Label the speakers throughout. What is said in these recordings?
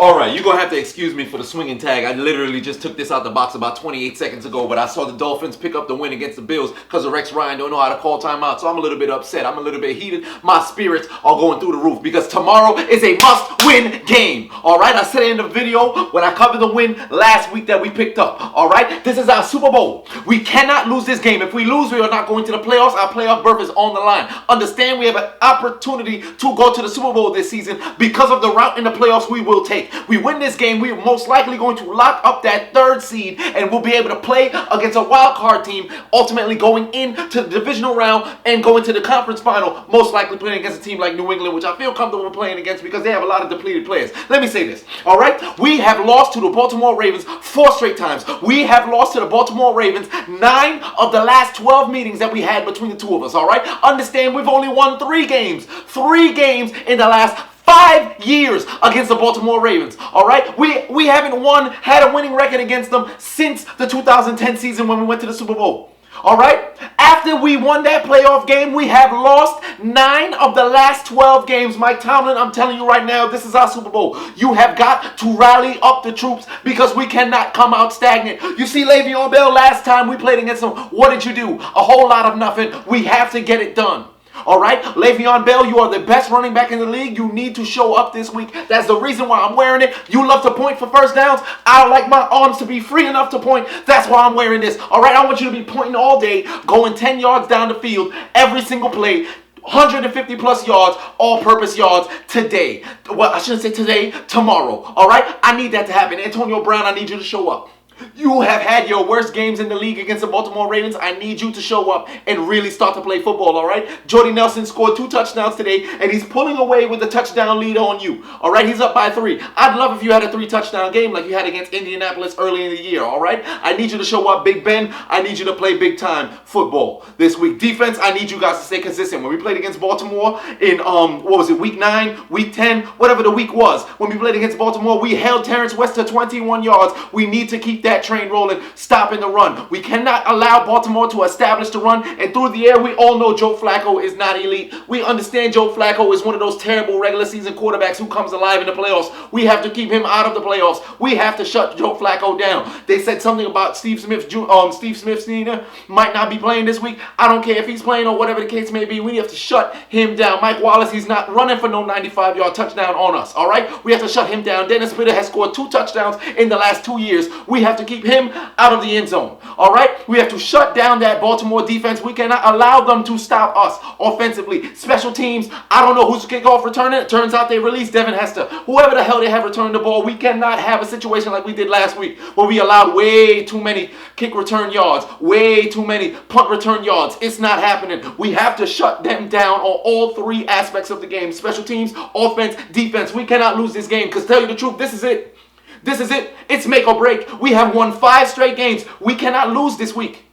Speaker 1: Alright, you're going to have to excuse me for the swinging tag. I literally just took this out the box about 28 seconds ago, but I saw the Dolphins pick up the win against the Bills because the Rex Ryan don't know how to call timeout, so I'm a little bit upset. I'm a little bit heated. My spirits are going through the roof because tomorrow is a must-win game. Alright, I said it in the video when I covered the win last week that we picked up. Alright, this is our Super Bowl. We cannot lose this game. If we lose, we are not going to the playoffs. Our playoff berth is on the line. Understand we have an opportunity to go to the Super Bowl this season because of the route in the playoffs we will take. We win this game, we are most likely going to lock up that third seed and we'll be able to play against a wild card team, ultimately going into the divisional round and going to the conference final, most likely playing against a team like New England, which I feel comfortable playing against because they have a lot of depleted players. Let me say this, all right? We have lost to the Baltimore Ravens 4 straight times. We have lost to the Baltimore Ravens 9 of the last 12 meetings that we had between the two of us, all right? Understand we've only won 3 games. 3 games in the last 5 years against the Baltimore Ravens. All right, we haven't had a winning record against them since the 2010 season when we went to the Super Bowl. All right, after we won that playoff game, we have lost 9 of the last 12 games. Mike Tomlin, I'm telling you right now, this is our Super Bowl. You have got to rally up the troops because we cannot come out stagnant. You see Le'Veon Bell, last time we played against him, what did you do? A whole lot of nothing. We have to get it done. All right, Le'Veon Bell, you are the best running back in the league. You need to show up this week. That's the reason why I'm wearing it. You love to point for first downs. I like my arms to be free enough to point. That's why I'm wearing this. All right, I want you to be pointing all day, going 10 yards down the field, every single play. 150 plus yards, all-purpose yards today. Well, I shouldn't say today, tomorrow. All right, I need that to happen. Antonio Brown, I need you to show up. You have had your worst games in the league against the Baltimore Ravens. I need you to show up and really start to play football, all right? Jordy Nelson scored 2 touchdowns today, and he's pulling away with the touchdown lead on you, all right? He's up by 3. I'd love if you had a 3-touchdown game like you had against Indianapolis early in the year, all right? I need you to show up, Big Ben. I need you to play big-time football this week. Defense, I need you guys to stay consistent. When we played against Baltimore in, what was it, week 9, week 10, whatever the week was, when we played against Baltimore, we held Terrence West to 21 yards. We need to keep that train rolling, stopping the run. We cannot allow Baltimore to establish the run, and through the air, we all know Joe Flacco is not elite. We understand Joe Flacco is one of those terrible regular season quarterbacks who comes alive in the playoffs. We have to keep him out of the playoffs. We have to shut Joe Flacco down. They said something about Steve Smith Sr. might not be playing this week. I don't care if he's playing or whatever the case may be. We have to shut him down. Mike Wallace, he's not running for no 95-yard touchdown on us, all right? We have to shut him down. Dennis Pitta has scored 2 touchdowns in the last 2 years. We have to keep him out of the end zone. All right? We have to shut down that Baltimore defense. We cannot allow them to stop us offensively. Special teams, I don't know who's kickoff returning. It turns out they released Devin Hester. Whoever the hell they have returned the ball, we cannot have a situation like we did last week where we allowed way too many kick return yards, way too many punt return yards. It's not happening. We have to shut them down on all 3 aspects of the game. Special teams, offense, defense. We cannot lose this game because, tell you the truth, this is it. This is it. It's make or break. We have won 5 straight games. We cannot lose this week.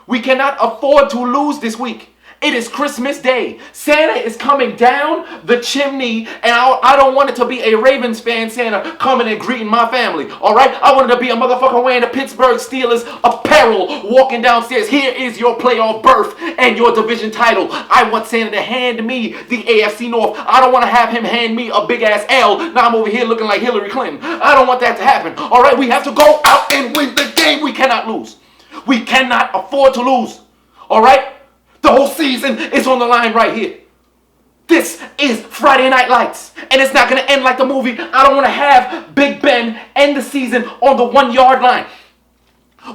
Speaker 1: We cannot afford to lose this week. It is Christmas Day. Santa is coming down the chimney, and I don't want it to be a Ravens fan Santa coming and greeting my family, all right? I want it to be a motherfucker wearing the Pittsburgh Steelers apparel walking downstairs. Here is your playoff berth and your division title. I want Santa to hand me the AFC North. I don't want to have him hand me a big-ass L. Now I'm over here looking like Hillary Clinton. I don't want that to happen, all right? We have to go out and win the game. We cannot lose. We cannot afford to lose, all right? The whole season is on the line right here. This is Friday Night Lights, and it's not going to end like the movie. I don't want to have Big Ben end the season on the 1-yard line.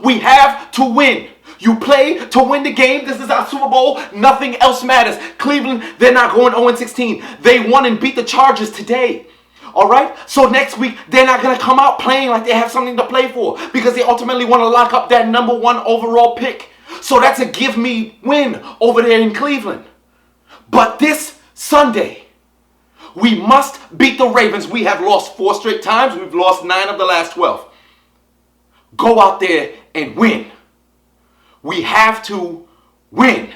Speaker 1: We have to win. You play to win the game. This is our Super Bowl. Nothing else matters. Cleveland, they're not going 0-16. They won and beat the Chargers today. All right? So next week, they're not going to come out playing like they have something to play for because they ultimately want to lock up that number 1 overall pick. So that's a give me win over there in Cleveland. But this Sunday, we must beat the Ravens. We have lost 4 straight times. We've lost 9 of the last 12. Go out there and win. We have to win.